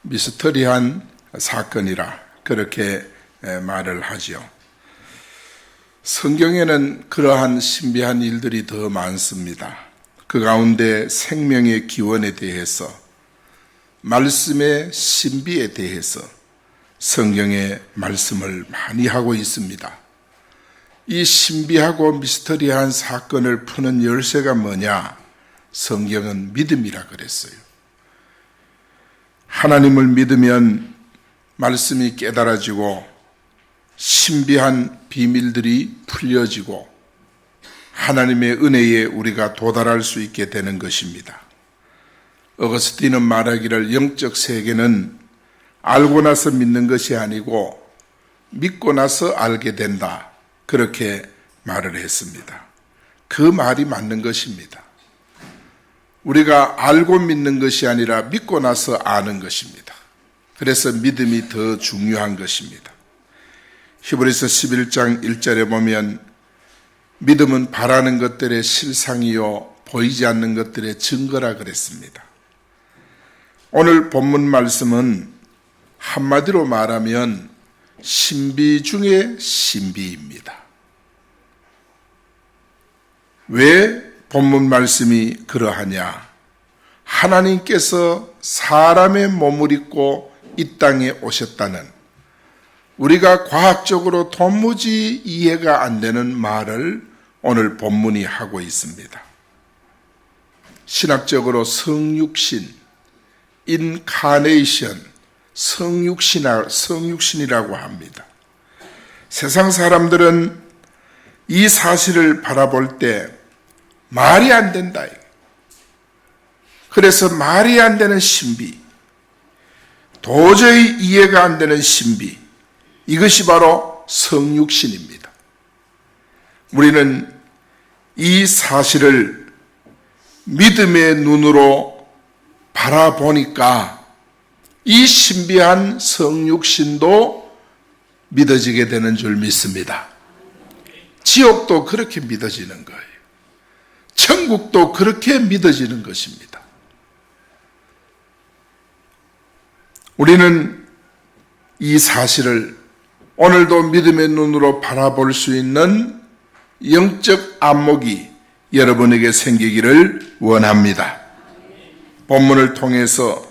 미스터리한 사건이라 그렇게 말을 하지요. 성경에는 그러한 신비한 일들이 더 많습니다. 그 가운데 생명의 기원에 대해서, 말씀의 신비에 대해서 성경에 말씀을 많이 하고 있습니다. 이 신비하고 미스터리한 사건을 푸는 열쇠가 뭐냐? 성경은 믿음이라 그랬어요. 하나님을 믿으면 말씀이 깨달아지고 신비한 비밀들이 풀려지고 하나님의 은혜에 우리가 도달할 수 있게 되는 것입니다. 어거스틴은 말하기를 영적 세계는 알고 나서 믿는 것이 아니고 믿고 나서 알게 된다. 그렇게 말을 했습니다. 그 말이 맞는 것입니다. 우리가 알고 믿는 것이 아니라 믿고 나서 아는 것입니다. 그래서 믿음이 더 중요한 것입니다. 히브리서 11장 1절에 보면 믿음은 바라는 것들의 실상이요 보이지 않는 것들의 증거라 그랬습니다. 오늘 본문 말씀은 한마디로 말하면 신비 중에 신비입니다. 왜 본문 말씀이 그러하냐? 하나님께서 사람의 몸을 입고 이 땅에 오셨다는, 우리가 과학적으로 도무지 이해가 안 되는 말을 오늘 본문이 하고 있습니다. 신학적으로 성육신, 인카네이션, 성육신이라고 합니다. 세상 사람들은 이 사실을 바라볼 때 말이 안 된다. 그래서 말이 안 되는 신비, 도저히 이해가 안 되는 신비, 이것이 바로 성육신입니다. 우리는 이 사실을 믿음의 눈으로 바라보니까 이 신비한 성육신도 믿어지게 되는 줄 믿습니다. 지옥도 그렇게 믿어지는 거예요. 천국도 그렇게 믿어지는 것입니다. 우리는 이 사실을 오늘도 믿음의 눈으로 바라볼 수 있는 영적 안목이 여러분에게 생기기를 원합니다. 본문을 통해서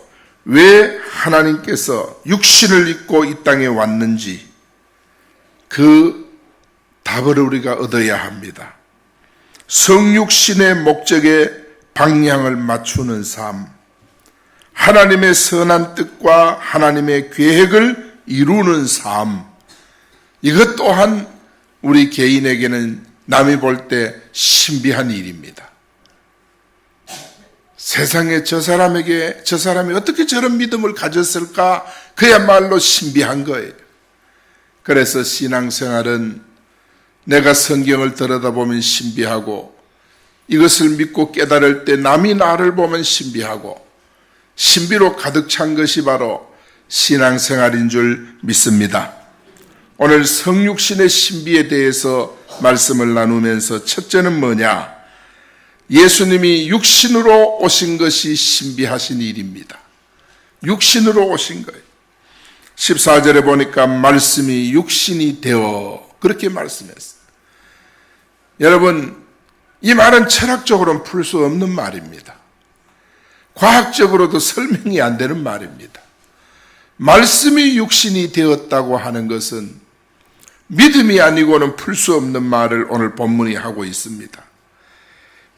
왜 하나님께서 육신을 입고 이 땅에 왔는지 그 답을 우리가 얻어야 합니다. 성육신의 목적에 방향을 맞추는 삶, 하나님의 선한 뜻과 하나님의 계획을 이루는 삶, 이것 또한 우리 개인에게는 남이 볼 때 신비한 일입니다. 세상에 저 사람이 어떻게 저런 믿음을 가졌을까? 그야말로 신비한 거예요. 그래서 신앙생활은 내가 성경을 들여다보면 신비하고, 이것을 믿고 깨달을 때 남이 나를 보면 신비하고, 신비로 가득 찬 것이 바로 신앙생활인 줄 믿습니다. 오늘 성육신의 신비에 대해서 말씀을 나누면서 첫째는 뭐냐? 예수님이 육신으로 오신 것이 신비하신 일입니다. 육신으로 오신 거예요. 14절에 보니까 말씀이 육신이 되어, 그렇게 말씀했어요. 여러분, 이 말은 철학적으로는 풀 수 없는 말입니다. 과학적으로도 설명이 안 되는 말입니다. 말씀이 육신이 되었다고 하는 것은 믿음이 아니고는 풀 수 없는 말을 오늘 본문이 하고 있습니다.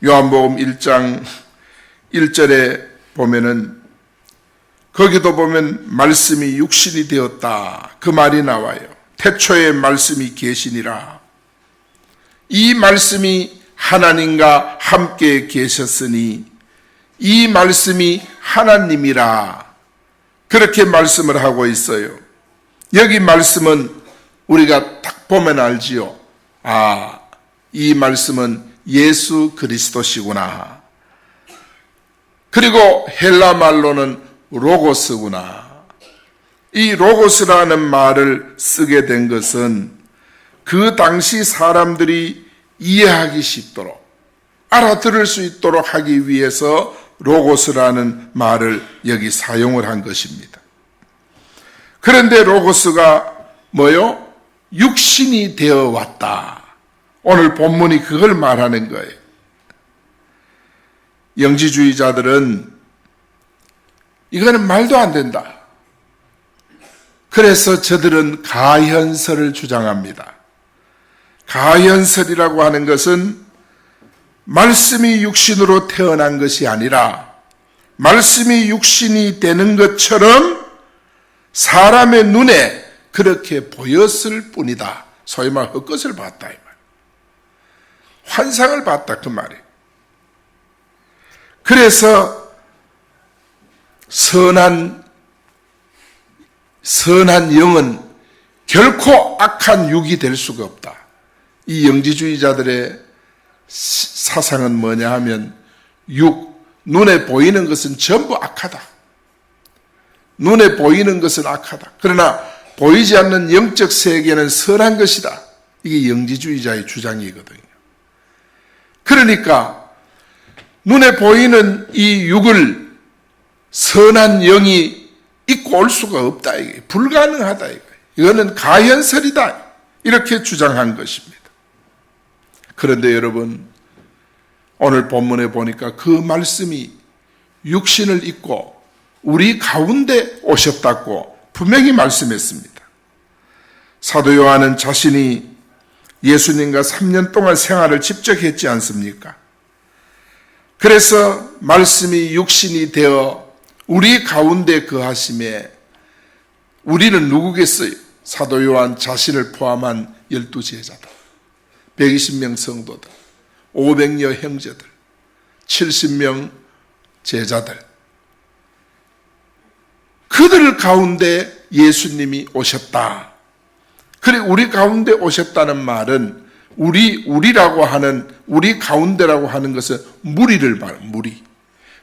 요한복음 1장 1절에 보면은, 거기도 보면 말씀이 육신이 되었다, 그 말이 나와요. 태초에 말씀이 계시니라. 이 말씀이 하나님과 함께 계셨으니 이 말씀이 하나님이라, 그렇게 말씀을 하고 있어요. 여기 말씀은 우리가 딱 보면 알지요. 아, 이 말씀은 예수 그리스도시구나. 그리고 헬라 말로는 로고스구나. 이 로고스라는 말을 쓰게 된 것은 그 당시 사람들이 이해하기 쉽도록, 알아들을 수 있도록 하기 위해서 로고스라는 말을 여기 사용을 한 것입니다. 그런데 로고스가 뭐요? 육신이 되어 왔다. 오늘 본문이 그걸 말하는 거예요. 영지주의자들은 이거는 말도 안 된다. 그래서 저들은 가현설을 주장합니다. 가현설이라고 하는 것은 말씀이 육신으로 태어난 것이 아니라 말씀이 육신이 되는 것처럼 사람의 눈에 그렇게 보였을 뿐이다. 소위 말 헛것을 봤다 이 말. 환상을 봤다 그 말이에요. 그래서 선한 영은 결코 악한 육이 될 수가 없다. 이 영지주의자들의 사상은 뭐냐 하면 눈에 보이는 것은 전부 악하다. 눈에 보이는 것은 악하다. 그러나 보이지 않는 영적 세계는 선한 것이다. 이게 영지주의자의 주장이거든요. 그러니까 눈에 보이는 이 육을 선한 영이 있고 올 수가 없다. 이게 불가능하다. 이거는 가현설이다. 이렇게 주장한 것입니다. 그런데 여러분, 오늘 본문에 보니까 그 말씀이 육신을 입고 우리 가운데 오셨다고 분명히 말씀했습니다. 사도 요한은 자신이 예수님과 3년 동안 생활을 직접 했지 않습니까? 그래서 말씀이 육신이 되어 우리 가운데 거하심에 우리는 누구겠어요? 사도 요한 자신을 포함한 12제자들, 120명 성도들, 500여 형제들, 70명 제자들, 그들 가운데 예수님이 오셨다. 그래, 우리 가운데 오셨다는 말은 우리라고 하는, 우리 가운데라고 하는 것은 무리를 말해요.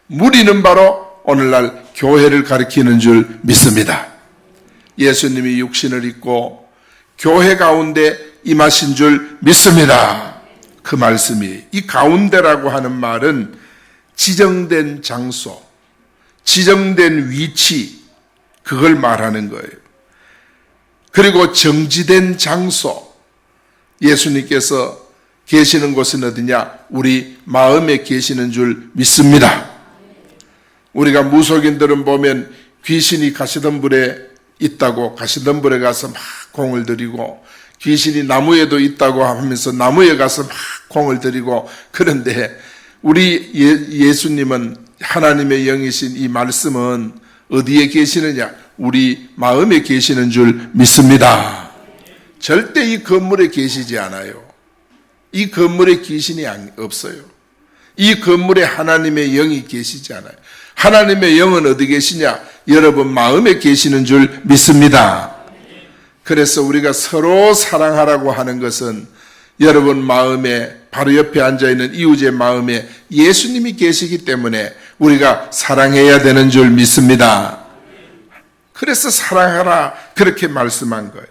무리는 바로 오늘날 교회를 가리키는 줄 믿습니다. 예수님이 육신을 입고 교회 가운데 임하신 줄 믿습니다. 그 말씀이, 이 가운데라고 하는 말은 지정된 장소, 지정된 위치, 그걸 말하는 거예요. 그리고 정지된 장소, 예수님께서 계시는 곳은 어디냐? 우리 마음에 계시는 줄 믿습니다. 우리가 무속인들은 보면 귀신이 가시덤불에 있다고 가시덤불에 가서 막 공을 들이고, 귀신이 나무에도 있다고 하면서 나무에 가서 막 공을 들이고, 그런데 우리 예수님은, 하나님의 영이신 이 말씀은 어디에 계시느냐? 우리 마음에 계시는 줄 믿습니다. 절대 이 건물에 계시지 않아요. 이 건물에 귀신이 없어요. 이 건물에 하나님의 영이 계시지 않아요. 하나님의 영은 어디 계시냐? 여러분 마음에 계시는 줄 믿습니다. 그래서 우리가 서로 사랑하라고 하는 것은 여러분 마음에, 바로 옆에 앉아있는 이웃의 마음에 예수님이 계시기 때문에 우리가 사랑해야 되는 줄 믿습니다. 그래서 사랑하라, 그렇게 말씀한 거예요.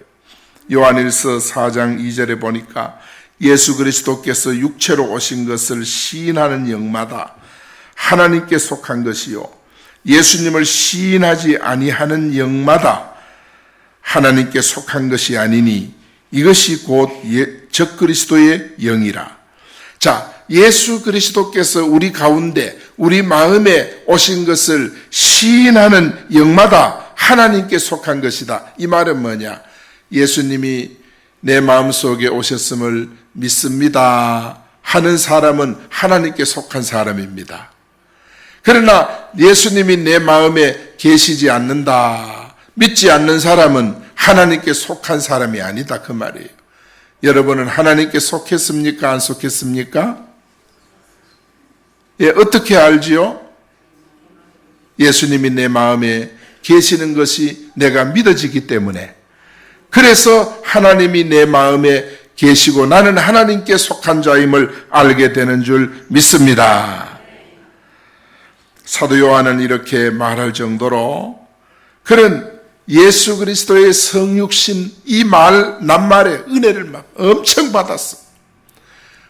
요한일서 4장 2절에 보니까 예수 그리스도께서 육체로 오신 것을 시인하는 영마다 하나님께 속한 것이요, 예수님을 시인하지 아니하는 영마다 하나님께 속한 것이 아니니 이것이 곧 적그리스도의 영이라. 자, 예수 그리스도께서 우리 가운데, 우리 마음에 오신 것을 시인하는 영마다 하나님께 속한 것이다. 이 말은 뭐냐? 예수님이 내 마음속에 오셨음을 믿습니다 하는 사람은 하나님께 속한 사람입니다. 그러나 예수님이 내 마음에 계시지 않는다, 믿지 않는 사람은 하나님께 속한 사람이 아니다, 그 말이에요. 여러분은 하나님께 속했습니까? 안 속했습니까? 예, 어떻게 알지요? 예수님이 내 마음에 계시는 것이 내가 믿어지기 때문에, 그래서 하나님이 내 마음에 계시고 나는 하나님께 속한 자임을 알게 되는 줄 믿습니다. 사도 요한은 이렇게 말할 정도로 그런 예수 그리스도의 성육신, 이 낱말에 은혜를 막 엄청 받았어.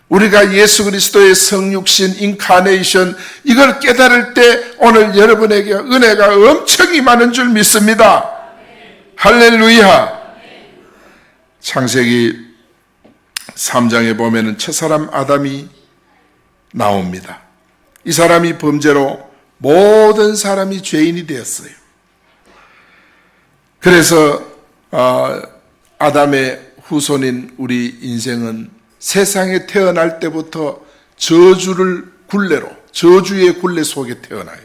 우리가 예수 그리스도의 성육신, 인카네이션, 이걸 깨달을 때 오늘 여러분에게 은혜가 엄청 임하는 줄 믿습니다. 할렐루야. 창세기 3장에 보면은 첫사람 아담이 나옵니다. 이 사람이 범죄로 모든 사람이 죄인이 되었어요. 그래서 아담의 후손인 우리 인생은 세상에 태어날 때부터 저주의 굴레 속에 태어나요.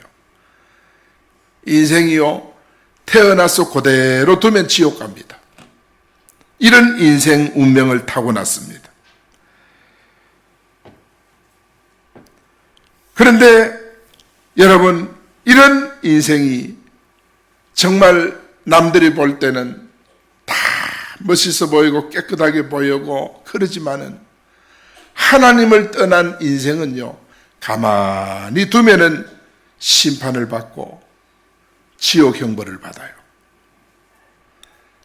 인생이요, 태어나서 그대로 두면 지옥 갑니다. 이런 인생 운명을 타고났습니다. 그런데 여러분, 이런 인생이 정말 남들이 볼 때는 다 멋있어 보이고 깨끗하게 보이고 그러지만은 하나님을 떠난 인생은요, 가만히 두면은 심판을 받고 지옥 형벌을 받아요.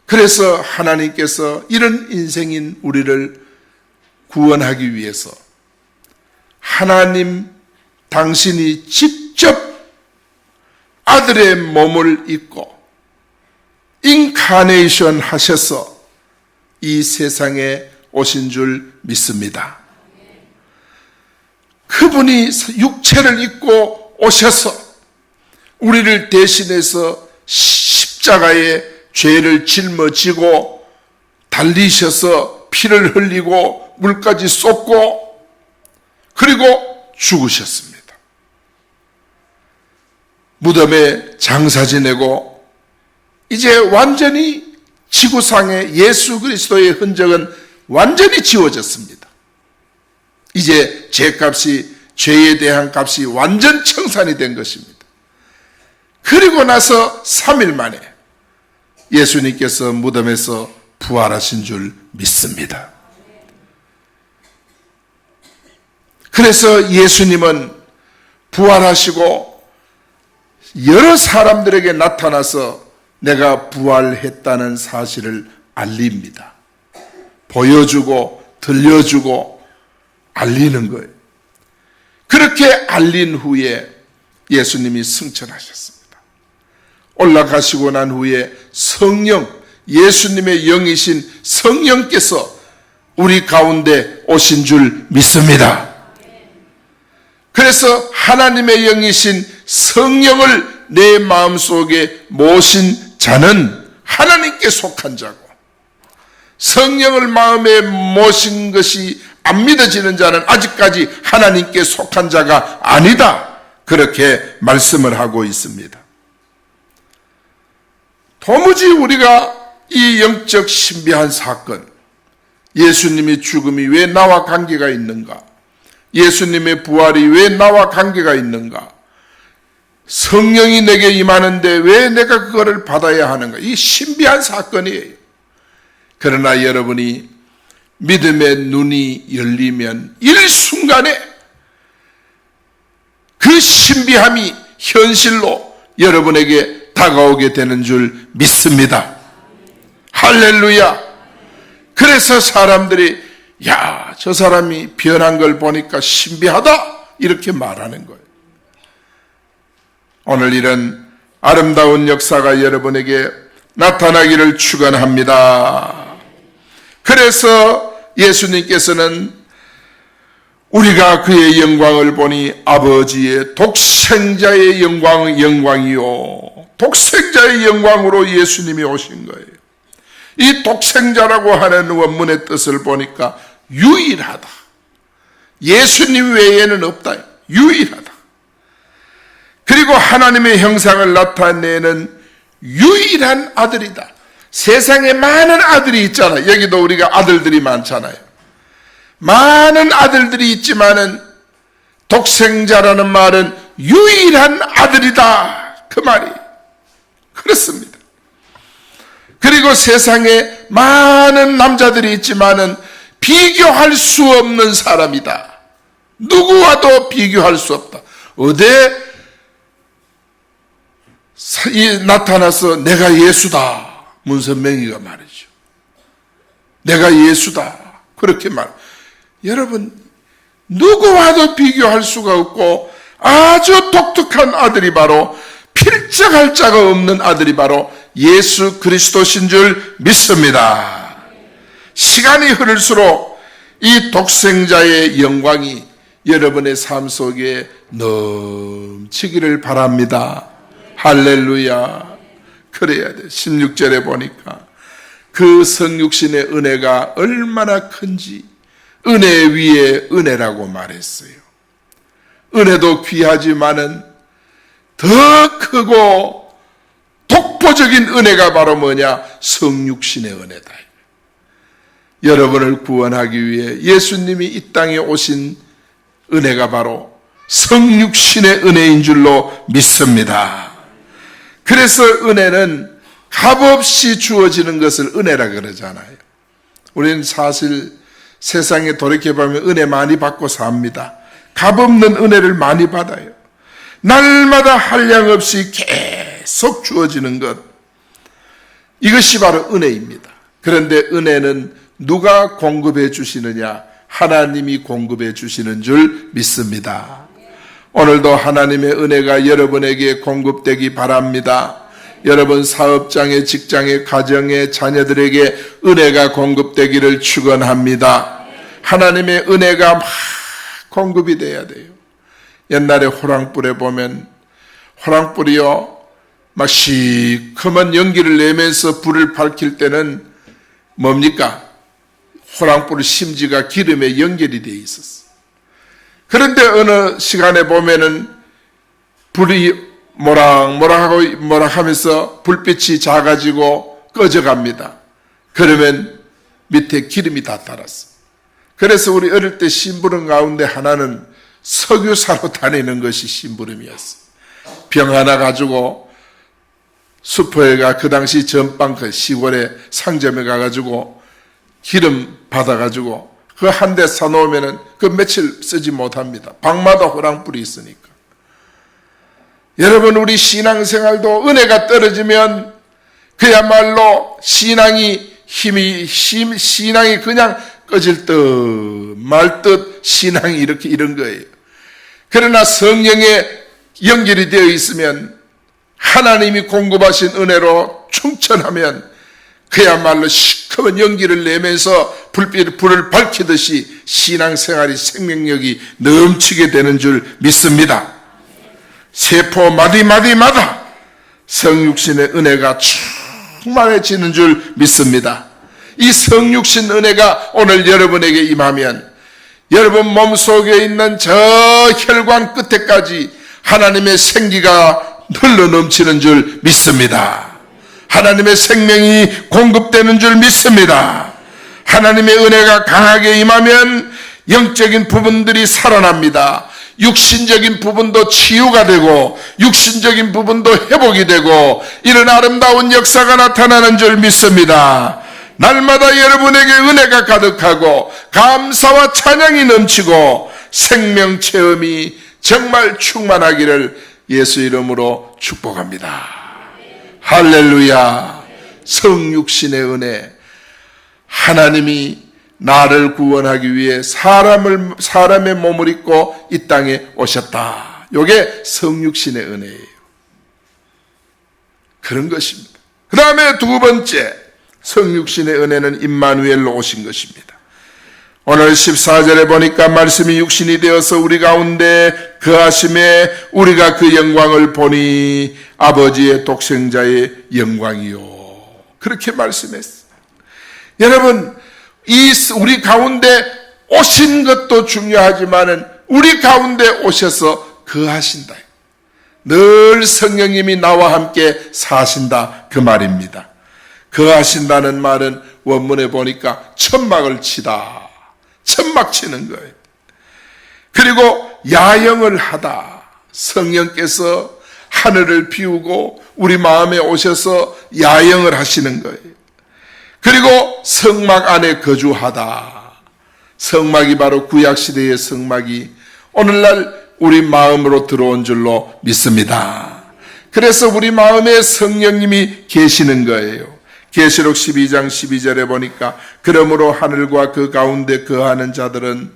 그래서 하나님께서 이런 인생인 우리를 구원하기 위해서 하나님 당신이 직접 아들의 몸을 입고 인카네이션 하셔서 이 세상에 오신 줄 믿습니다. 그분이 육체를 입고 오셔서 우리를 대신해서 십자가에 죄를 짊어지고 달리셔서 피를 흘리고 물까지 쏟고 그리고 죽으셨습니다. 무덤에 장사 지내고 이제 완전히 지구상에 예수 그리스도의 흔적은 완전히 지워졌습니다. 이제 죄값이, 죄에 대한 값이 완전 청산이 된 것입니다. 그리고 나서 3일 만에 예수님께서 무덤에서 부활하신 줄 믿습니다. 그래서 예수님은 부활하시고 여러 사람들에게 나타나서 내가 부활했다는 사실을 알립니다. 보여주고 들려주고 알리는 거예요. 그렇게 알린 후에 예수님이 승천하셨습니다. 올라가시고 난 후에 성령, 예수님의 영이신 성령께서 우리 가운데 오신 줄 믿습니다. 그래서 하나님의 영이신 성령을 내 마음속에 모신 자는 하나님께 속한 자고, 성령을 마음에 모신 것이 안 믿어지는 자는 아직까지 하나님께 속한 자가 아니다. 그렇게 말씀을 하고 있습니다. 도무지 우리가 이 영적 신비한 사건, 예수님의 죽음이 왜 나와 관계가 있는가? 예수님의 부활이 왜 나와 관계가 있는가? 성령이 내게 임하는데 왜 내가 그거를 받아야 하는가? 이 신비한 사건이에요. 그러나 여러분이 믿음의 눈이 열리면 일순간에 그 신비함이 현실로 여러분에게 다가오게 되는 줄 믿습니다. 할렐루야. 그래서 사람들이 야, 저 사람이 변한 걸 보니까 신비하다 이렇게 말하는 거예요. 오늘 이런 아름다운 역사가 여러분에게 나타나기를 축원합니다. 그래서 예수님께서는 우리가 그의 영광을 보니 아버지의 독생자의 영광이요, 독생자의 영광으로 예수님이 오신 거예요. 이 독생자라고 하는 원문의 뜻을 보니까 유일하다. 예수님 외에는 없다. 유일하다. 그리고 하나님의 형상을 나타내는 유일한 아들이다. 세상에 많은 아들이 있잖아요. 여기도 우리가 아들들이 많잖아요. 많은 아들들이 있지만은 독생자라는 말은 유일한 아들이다. 그 말이 그렇습니다. 그리고 세상에 많은 남자들이 있지만은 비교할 수 없는 사람이다. 누구와도 비교할 수 없다. 어디에 나타나서 내가 예수다. 문선명이가 말이죠. 내가 예수다. 그렇게 말. 여러분, 누구와도 비교할 수가 없고 아주 독특한 아들이 바로 필적할 자가 없는 아들이 바로 예수 그리스도신 줄 믿습니다. 시간이 흐를수록 이 독생자의 영광이 여러분의 삶 속에 넘치기를 바랍니다. 할렐루야. 그래야 돼. 16절에 보니까 그 성육신의 은혜가 얼마나 큰지 은혜 위에 은혜라고 말했어요. 은혜도 귀하지만은 더 크고 독보적인 은혜가 바로 뭐냐? 성육신의 은혜다. 여러분을 구원하기 위해 예수님이 이 땅에 오신 은혜가 바로 성육신의 은혜인 줄로 믿습니다. 그래서 은혜는 값없이 주어지는 것을 은혜라 그러잖아요. 우리는 사실 세상에 돌이켜보면 은혜 많이 받고 삽니다. 값없는 은혜를 많이 받아요. 날마다 한량없이 계속 주어지는 것, 이것이 바로 은혜입니다. 그런데 은혜는 누가 공급해 주시느냐? 하나님이 공급해 주시는 줄 믿습니다. 오늘도 하나님의 은혜가 여러분에게 공급되기 바랍니다. 여러분 사업장에, 직장에, 가정에, 자녀들에게 은혜가 공급되기를 축원합니다. 하나님의 은혜가 막 공급이 돼야 돼요. 옛날에 호랑불에 보면 호랑불이요 막 시커먼 연기를 내면서 불을 밝힐 때는 뭡니까? 호랑불 심지가 기름에 연결이 되어 있었어. 그런데 어느 시간에 보면은 불이 모락하면서 불빛이 작아지고 꺼져갑니다. 그러면 밑에 기름이 다 달았어. 그래서 우리 어릴 때 심부름 가운데 하나는 석유 사러 다니는 것이 심부름이었어. 병 하나 가지고 슈퍼에 그 당시 전방 그 시골에 상점에 가가지고 기름 받아가지고 그 한 대 사놓으면은 그 며칠 쓰지 못합니다. 방마다 호랑불이 있으니까. 여러분, 우리 신앙생활도 은혜가 떨어지면 그야말로 신앙이 그냥 꺼질 듯 말 듯 신앙이 이런 거예요. 그러나 성령에 연결이 되어 있으면 하나님이 공급하신 은혜로 충천하면 그야말로 시커먼 연기를 내면서 불을 밝히듯이 신앙생활이 생명력이 넘치게 되는 줄 믿습니다. 세포 마디마디마다 성육신의 은혜가 충만해지는 줄 믿습니다. 이 성육신 은혜가 오늘 여러분에게 임하면 여러분 몸속에 있는 저 혈관 끝에까지 하나님의 생기가 흘러 넘치는 줄 믿습니다. 하나님의 생명이 공급되는 줄 믿습니다. 하나님의 은혜가 강하게 임하면 영적인 부분들이 살아납니다. 육신적인 부분도 치유가 되고 육신적인 부분도 회복이 되고 이런 아름다운 역사가 나타나는 줄 믿습니다. 날마다 여러분에게 은혜가 가득하고 감사와 찬양이 넘치고 생명 체험이 정말 충만하기를 예수 이름으로 축복합니다. 할렐루야. 성육신의 은혜, 하나님이 나를 구원하기 위해 사람의 몸을 입고 이 땅에 오셨다. 이게 성육신의 은혜예요. 그런 것입니다. 그 다음에 두 번째, 성육신의 은혜는 임마누엘로 오신 것입니다. 오늘 14절에 보니까 말씀이 육신이 되어서 우리 가운데 거하심에 우리가 그 영광을 보니 아버지의 독생자의 영광이요. 그렇게 말씀했어요. 여러분, 우리 가운데 오신 것도 중요하지만은 우리 가운데 오셔서 거하신다. 늘 성령님이 나와 함께 사신다. 그 말입니다. 거하신다는 말은 원문에 보니까 천막을 치다. 천막 치는 거예요. 그리고 야영을 하다. 성령께서 하늘을 비우고 우리 마음에 오셔서 야영을 하시는 거예요. 그리고 성막 안에 거주하다. 성막이 바로 구약시대의 성막이 오늘날 우리 마음으로 들어온 줄로 믿습니다. 그래서 우리 마음에 성령님이 계시는 거예요. 계시록 12장 12절에 보니까 그러므로 하늘과 그 가운데 거하는 자들은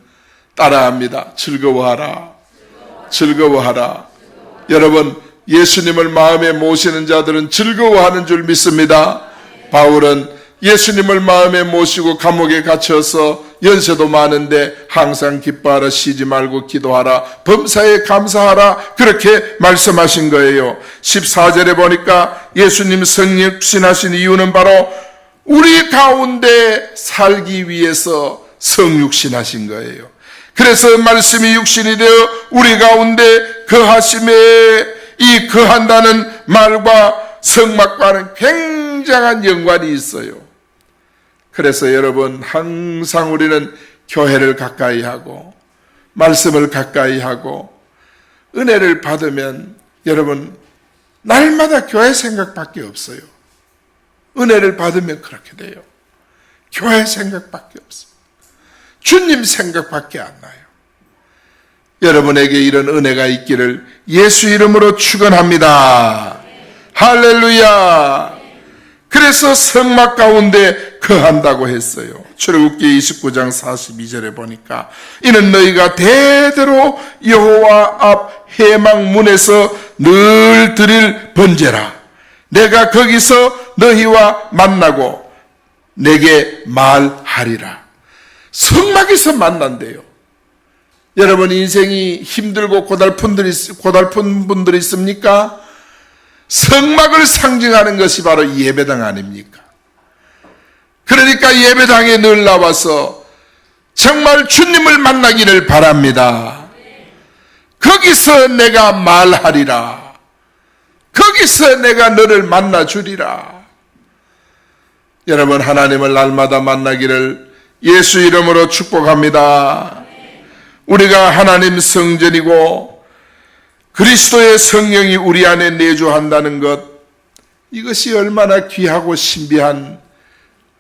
따라합니다. 즐거워하라. 즐거워하라. 여러분, 예수님을 마음에 모시는 자들은 즐거워하는 줄 믿습니다. 바울은 예수님을 마음에 모시고 감옥에 갇혀서 연세도 많은데 항상 기뻐하라, 쉬지 말고 기도하라, 범사에 감사하라, 그렇게 말씀하신 거예요. 14절에 보니까 예수님 성육신하신 이유는 바로 우리 가운데 살기 위해서 성육신하신 거예요. 그래서 말씀이 육신이 되어 우리 가운데 거하심에, 이 거한다는 말과 성막과는 굉장한 연관이 있어요. 그래서 여러분, 항상 우리는 교회를 가까이 하고 말씀을 가까이 하고 은혜를 받으면 여러분, 날마다 교회 생각밖에 없어요. 은혜를 받으면 그렇게 돼요. 교회 생각밖에 없어요. 주님 생각밖에 안 나요. 여러분에게 이런 은혜가 있기를 예수 이름으로 축원합니다. 할렐루야. 그래서 성막 가운데 거한다고 했어요. 출애굽기 29장 42절에 보니까 이는 너희가 대대로 여호와 앞 회막 문에서 늘 드릴 번제라. 내가 거기서 너희와 만나고 내게 말하리라. 성막에서 만난대요. 여러분, 인생이 힘들고 고달픈 분들이 있습니까? 성막을 상징하는 것이 바로 예배당 아닙니까? 그러니까 예배당에 늘 나와서 정말 주님을 만나기를 바랍니다. 거기서 내가 말하리라. 거기서 내가 너를 만나주리라. 여러분, 하나님을 날마다 만나기를 예수 이름으로 축복합니다. 우리가 하나님 성전이고 그리스도의 성령이 우리 안에 내주한다는 것, 이것이 얼마나 귀하고 신비한,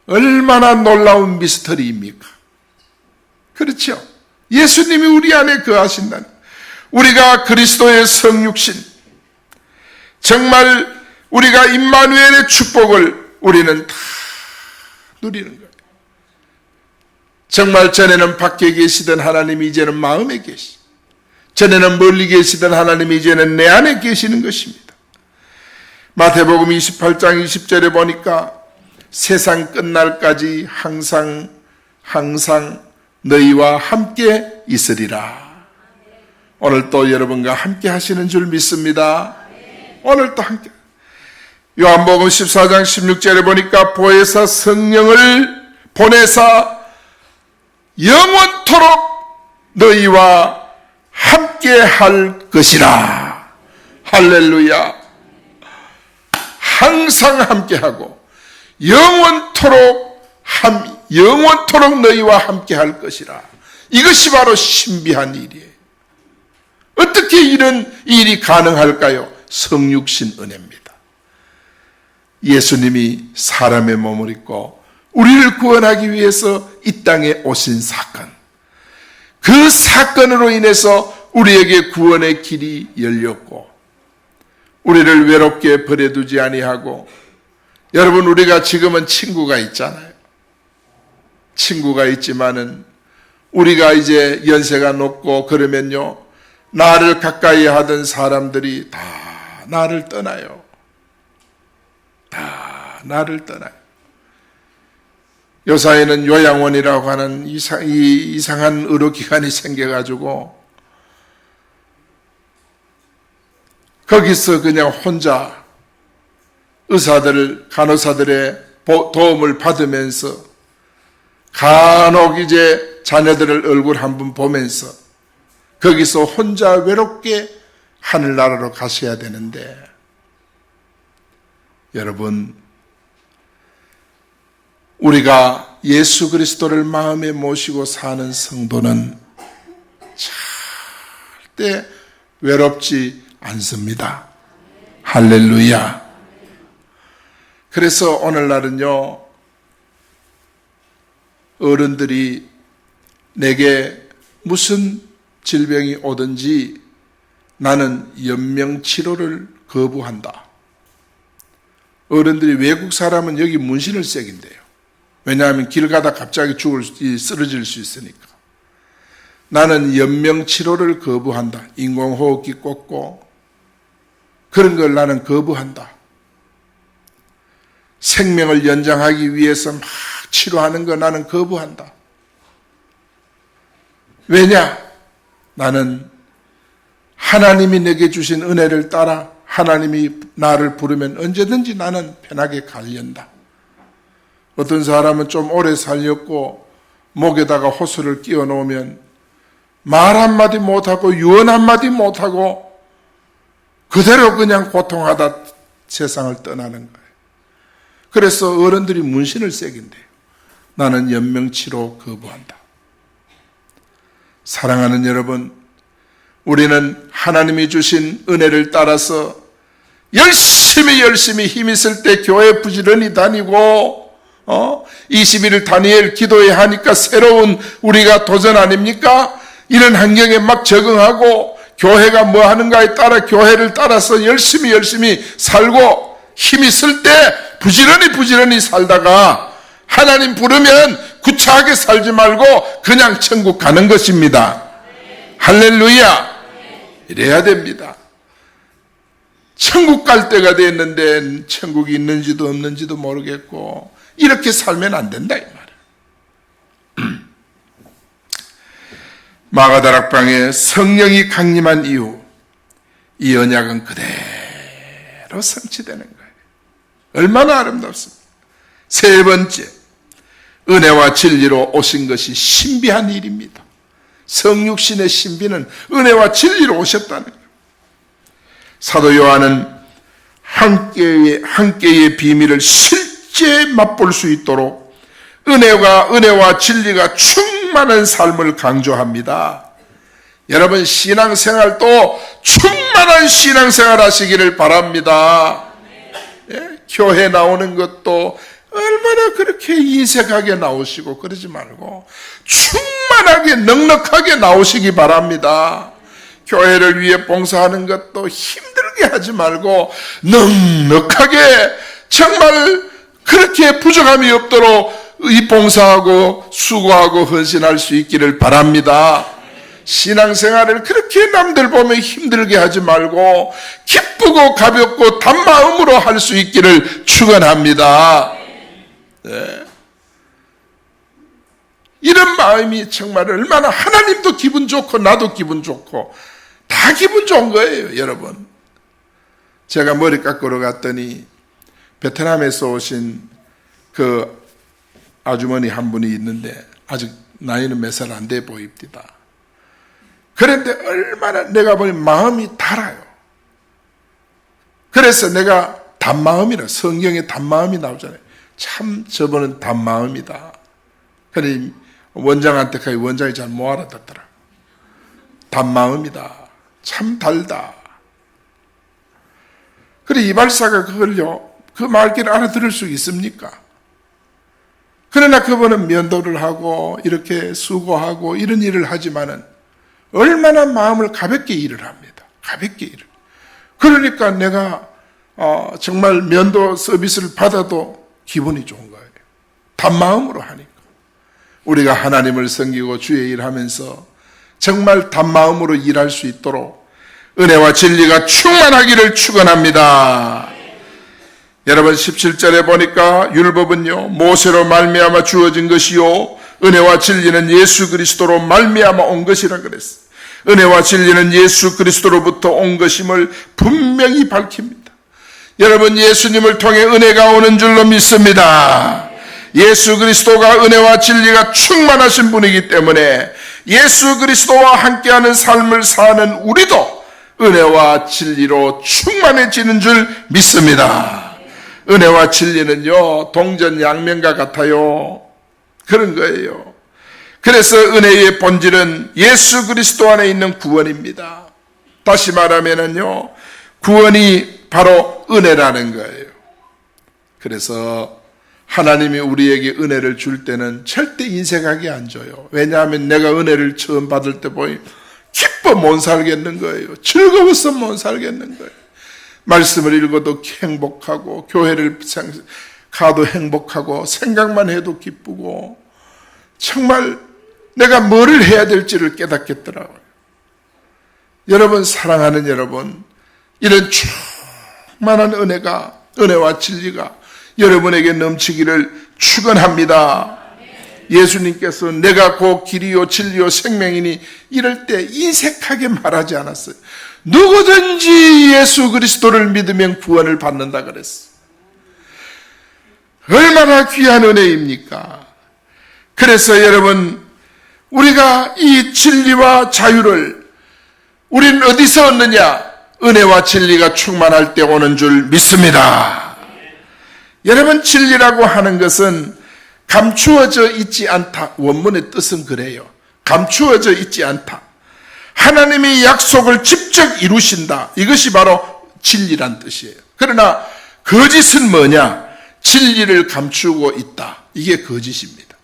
얼마나 놀라운 미스터리입니까? 그렇죠? 예수님이 우리 안에 거하신다는, 우리가 그리스도의 성육신, 정말 우리가 임마누엘의 축복을 우리는 다 누리는 거예요. 정말 전에는 밖에 계시던 하나님이 이제는 마음에 계시, 전에는 멀리 계시던 하나님이 이제는 내 안에 계시는 것입니다. 마태복음 28장 20절에 보니까 세상 끝날까지 항상 너희와 함께 있으리라. 오늘 또 여러분과 함께 하시는 줄 믿습니다. 오늘 또 함께. 요한복음 14장 16절에 보니까 보혜사 성령을 보내사 영원토록 너희와 함께 할 것이라. 할렐루야. 항상 함께 하고 영원토록 너희와 함께 할 것이라. 이것이 바로 신비한 일이에요. 어떻게 이런 일이 가능할까요? 성육신 은혜입니다. 예수님이 사람의 몸을 입고 우리를 구원하기 위해서 이 땅에 오신 사건, 그 사건으로 인해서 우리에게 구원의 길이 열렸고 우리를 외롭게 버려두지 아니하고, 여러분, 우리가 지금은 친구가 있잖아요. 친구가 있지만은 우리가 이제 연세가 높고 그러면요, 나를 가까이 하던 사람들이 다 나를 떠나요. 다 나를 떠나요. 요사이는 요양원이라고 하는 이상한 의료기관이 생겨가지고 거기서 그냥 혼자 간호사들의 도움을 받으면서 간혹 이제 자녀들을 얼굴 한번 보면서 거기서 혼자 외롭게 하늘나라로 가셔야 되는데, 여러분, 우리가 예수 그리스도를 마음에 모시고 사는 성도는 절대 외롭지 않습니다. 할렐루야. 그래서 오늘날은요, 어른들이 내게 무슨 질병이 오든지 나는 연명치료를 거부한다. 어른들이 외국 사람은 여기 문신을 새긴대요. 왜냐하면 길 가다 갑자기 쓰러질 수 있으니까. 나는 연명치료를 거부한다. 인공호흡기 꽂고 그런 걸 나는 거부한다. 생명을 연장하기 위해서 막 치료하는 거 나는 거부한다. 왜냐? 나는 하나님이 내게 주신 은혜를 따라 하나님이 나를 부르면 언제든지 나는 편하게 가련다. 어떤 사람은 좀 오래 살렸고 목에다가 호수를 끼워 놓으면 말 한마디 못하고 유언 한마디 못하고 그대로 그냥 고통하다 세상을 떠나는 거예요. 그래서 어른들이 문신을 새긴대요. 나는 연명치료 거부한다. 사랑하는 여러분, 우리는 하나님이 주신 은혜를 따라서 열심히 힘 있을 때 교회 부지런히 다니고 21일 다니엘 기도회 하니까 새로운 우리가 도전 아닙니까? 이런 환경에 막 적응하고 교회가 뭐 하는가에 따라 교회를 따라서 열심히 살고 힘 있을 때 부지런히 살다가 하나님 부르면 구차하게 살지 말고 그냥 천국 가는 것입니다. 할렐루야. 이래야 됩니다. 천국 갈 때가 됐는데 천국이 있는지도 없는지도 모르겠고 이렇게 살면 안 된다 이 말이에요. 마가다락방에 성령이 강림한 이후 이 언약은 그대로 성취되는 거예요. 얼마나 아름답습니까? 세 번째, 은혜와 진리로 오신 것이 신비한 일입니다. 성육신의 신비는 은혜와 진리로 오셨다는 거예요. 사도 요한은 함께의 비밀을 실제 맛볼 수 있도록 은혜와 진리가 충만한 삶을 강조합니다. 여러분 신앙생활도 충만한 신앙생활 하시기를 바랍니다. 교회 나오는 것도 얼마나 그렇게 인색하게 나오시고 그러지 말고 충만하게 넉넉하게 나오시기 바랍니다. 교회를 위해 봉사하는 것도 힘들게 하지 말고 넉넉하게 정말 그렇게 부족함이 없도록 이 봉사하고 수고하고 헌신할 수 있기를 바랍니다. 신앙생활을 그렇게 남들 보면 힘들게 하지 말고 기쁘고 가볍고 단마음으로 할 수 있기를 축원합니다. 네. 이런 마음이 정말 얼마나 하나님도 기분 좋고 나도 기분 좋고 다 기분 좋은 거예요, 여러분. 제가 머리 깎으러 갔더니 베트남에서 오신 그 아주머니 한 분이 있는데 아직 나이는 몇 살 안 돼 보입니다. 그런데 얼마나 내가 보니 마음이 달아요. 그래서 내가 단마음이라 성경에 단마음이 나오잖아요. 참 저분은 단마음이다. 그러니 원장한테 원장이 잘 못 알아듣더라. 단마음이다. 참 달다. 그래 이발사가 그걸요 그 말귀를 알아들을 수 있습니까? 그러나 그분은 면도를 하고 이렇게 수고하고 이런 일을 하지만은 얼마나 마음을 가볍게 일을 합니다. 가볍게 일을. 그러니까 내가 정말 면도 서비스를 받아도 기분이 좋은 거예요. 단마음으로 하니까. 우리가 하나님을 섬기고 주의 일하면서 정말 단마음으로 일할 수 있도록 은혜와 진리가 충만하기를 축원합니다. 여러분 17절에 보니까 율법은요 모세로 말미암아 주어진 것이요 은혜와 진리는 예수 그리스도로 말미암아 온 것이라 그랬어요. 은혜와 진리는 예수 그리스도로부터 온 것임을 분명히 밝힙니다. 여러분 예수님을 통해 은혜가 오는 줄로 믿습니다. 예수 그리스도가 은혜와 진리가 충만하신 분이기 때문에 예수 그리스도와 함께하는 삶을 사는 우리도 은혜와 진리로 충만해지는 줄 믿습니다. 은혜와 진리는요 동전양면과 같아요. 그런 거예요. 그래서 은혜의 본질은 예수 그리스도 안에 있는 구원입니다. 다시 말하면은요 구원이 바로 은혜라는 거예요. 그래서 하나님이 우리에게 은혜를 줄 때는 절대 인색하게 안 줘요. 왜냐하면 내가 은혜를 처음 받을 때 보니 기뻐 못 살겠는 거예요. 즐거워서 못 살겠는 거예요. 말씀을 읽어도 행복하고 교회를 가도 행복하고 생각만 해도 기쁘고 정말 내가 뭐를 해야 될지를 깨닫겠더라고요. 여러분 사랑하는 여러분 이런 충만한 은혜와 진리가 여러분에게 넘치기를 축원합니다. 예수님께서 내가 곧 길이요 진리요 생명이니 이럴 때 인색하게 말하지 않았어요. 누구든지 예수 그리스도를 믿으면 구원을 받는다 그랬어요. 얼마나 귀한 은혜입니까? 그래서 여러분, 우리가 이 진리와 자유를 우리는 어디서 얻느냐? 은혜와 진리가 충만할 때 오는 줄 믿습니다. 여러분, 진리라고 하는 것은 감추어져 있지 않다. 원문의 뜻은 그래요. 감추어져 있지 않다. 하나님이 약속을 직접 이루신다. 이것이 바로 진리란 뜻이에요. 그러나 거짓은 뭐냐? 진리를 감추고 있다. 이게 거짓입니다.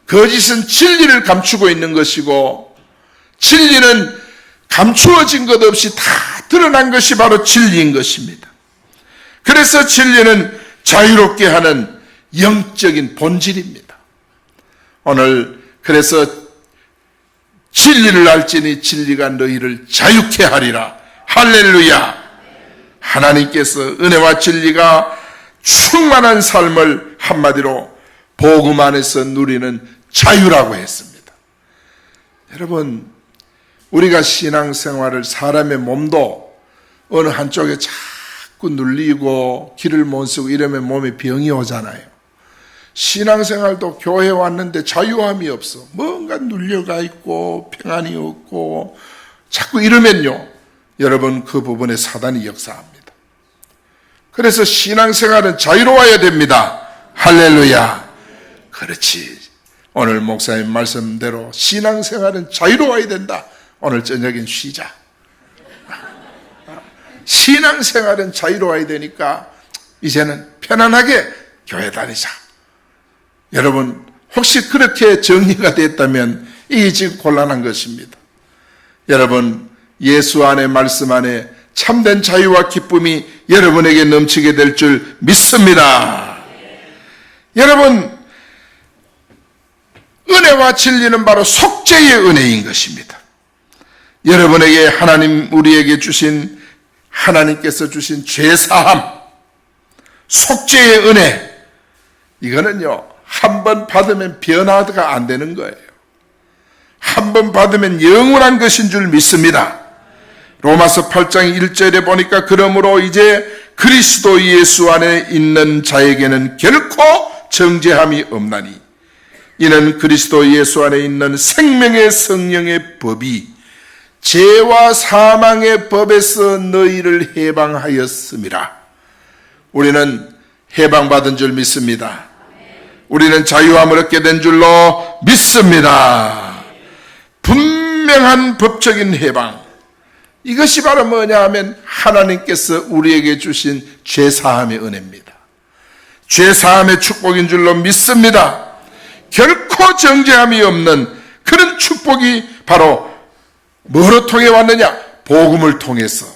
거짓은 진리를 감추고 있는 것이고, 진리는 감추어진 것 없이 다 드러난 것이 바로 진리인 것입니다. 그래서 진리는 자유롭게 하는 영적인 본질입니다. 오늘 그래서 진리를 알지니 진리가 너희를 자유케 하리라. 할렐루야. 하나님께서 은혜와 진리가 충만한 삶을 한마디로 복음 안에서 누리는 자유라고 했습니다. 여러분, 우리가 신앙생활을 사람의 몸도 어느 한쪽에 자꾸 눌리고 길을 못 쓰고 이러면 몸에 병이 오잖아요. 신앙생활도 교회 왔는데 자유함이 없어. 뭔가 눌려가 있고 평안이 없고 자꾸 이러면요, 여러분 그 부분에 사단이 역사합니다. 그래서 신앙생활은 자유로워야 됩니다. 할렐루야. 그렇지. 오늘 목사님 말씀대로 신앙생활은 자유로워야 된다. 오늘 저녁엔 쉬자. 신앙생활은 자유로워야 되니까 이제는 편안하게 교회 다니자. 여러분, 혹시 그렇게 정리가 됐다면 이게 지금 곤란한 것입니다. 여러분, 예수 안에 말씀 안에 참된 자유와 기쁨이 여러분에게 넘치게 될 줄 믿습니다. 여러분, 은혜와 진리는 바로 속죄의 은혜인 것입니다. 여러분에게 하나님께서 주신 죄사함, 속죄의 은혜, 이거는요, 한 번 받으면 변화가 안 되는 거예요. 한 번 받으면 영원한 것인 줄 믿습니다. 로마서 8장 1절에 보니까 그러므로 이제 그리스도 예수 안에 있는 자에게는 결코 정죄함이 없나니 이는 그리스도 예수 안에 있는 생명의 성령의 법이 죄와 사망의 법에서 너희를 해방하였음이라. 우리는 해방받은 줄 믿습니다. 우리는 자유함을 얻게 된 줄로 믿습니다. 분명한 법적인 해방. 이것이 바로 뭐냐 하면 하나님께서 우리에게 주신 죄사함의 은혜입니다. 죄사함의 축복인 줄로 믿습니다. 결코 정죄함이 없는 그런 축복이 바로 뭐로 통해 왔느냐? 복음을 통해서,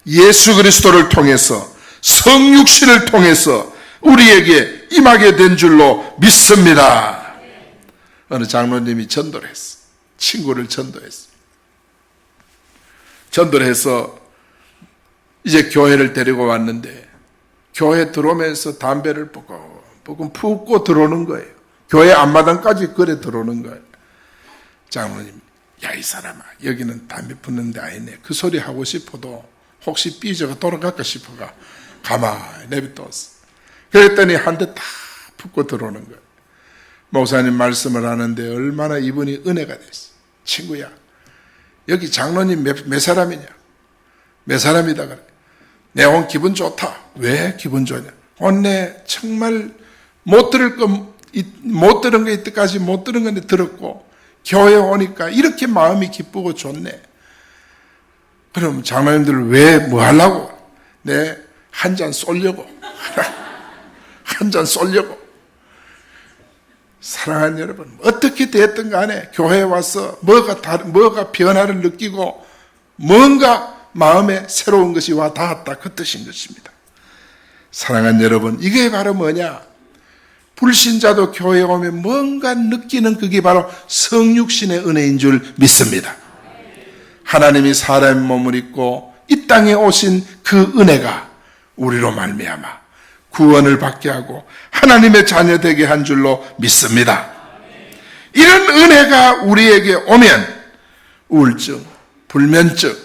예수 그리스도를 통해서, 성육신을 통해서 우리에게 임하게 된 줄로 믿습니다. 어느 장로님이 전도를 했어. 친구를 전도했어. 전도를 해서 이제 교회를 데리고 왔는데 교회 들어오면서 담배를 뽀금 푸고 들어오는 거예요. 교회 앞마당까지 그래 들어오는 거예요. 장로님, 야, 이 사람아, 여기는 담배 피우는 데 아니네. 그 소리 하고 싶어도 혹시 삐져가 돌아갈까 싶어가 가만히 내비뒀어. 그랬더니 한 대 다 푸고 들어오는 거예요. 목사님 말씀을 하는데 얼마나 이분이 은혜가 됐어. 친구야, 여기 장로님 몇 사람이냐? 몇 사람이다 그래. 내 오늘 기분 좋다. 왜 기분 좋냐? 오늘 정말 못 들은 거 이때까지 못 들은 건데 들었고 교회 오니까 이렇게 마음이 기쁘고 좋네. 그럼 장로님들 왜 뭐 하려고? 내 한 잔 쏠려고. 한 잔 쏠려고. 사랑하는 여러분, 어떻게 됐든 간에 교회에 와서 뭐가 변화를 느끼고 뭔가 마음에 새로운 것이 와 닿았다, 그 뜻인 것입니다. 사랑하는 여러분, 이게 바로 뭐냐? 불신자도 교회에 오면 뭔가 느끼는 그게 바로 성육신의 은혜인 줄 믿습니다. 하나님이 사람의 몸을 입고 이 땅에 오신 그 은혜가 우리로 말미암아 구원을 받게 하고 하나님의 자녀 되게 한 줄로 믿습니다. 이런 은혜가 우리에게 오면 우울증, 불면증,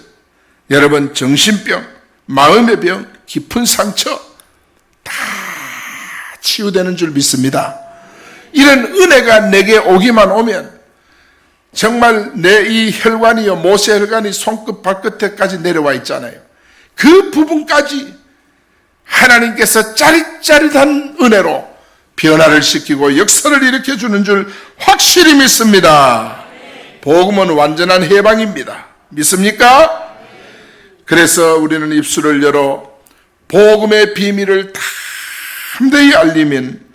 여러분 정신병, 마음의 병, 깊은 상처 다 치유되는 줄 믿습니다. 이런 은혜가 내게 오기만 오면 정말 내 이 혈관이요, 모세 혈관이 손끝 발끝에까지 내려와 있잖아요. 그 부분까지 하나님께서 짜릿짜릿한 은혜로 변화를 시키고 역사를 일으켜주는 줄 확실히 믿습니다. 복음은 완전한 해방입니다. 믿습니까? 그래서 우리는 입술을 열어 복음의 비밀을 담대히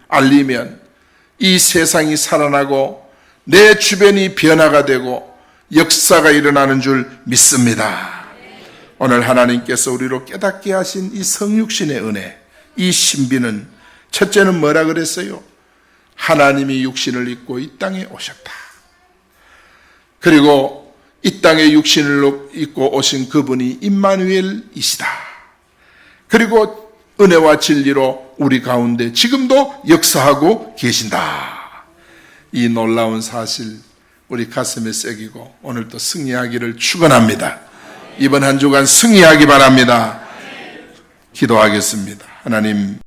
알리면 이 세상이 살아나고 내 주변이 변화가 되고 역사가 일어나는 줄 믿습니다. 오늘 하나님께서 우리로 깨닫게 하신 이 성육신의 은혜, 이 신비는 첫째는 뭐라 그랬어요? 하나님이 육신을 입고 이 땅에 오셨다. 그리고 이 땅에 육신을 입고 오신 그분이 임마누엘이시다. 그리고 은혜와 진리로 우리 가운데 지금도 역사하고 계신다. 이 놀라운 사실 우리 가슴에 새기고 오늘 또 승리하기를 축원합니다. 이번 한 주간 승리하기 바랍니다. 기도하겠습니다. 하나님,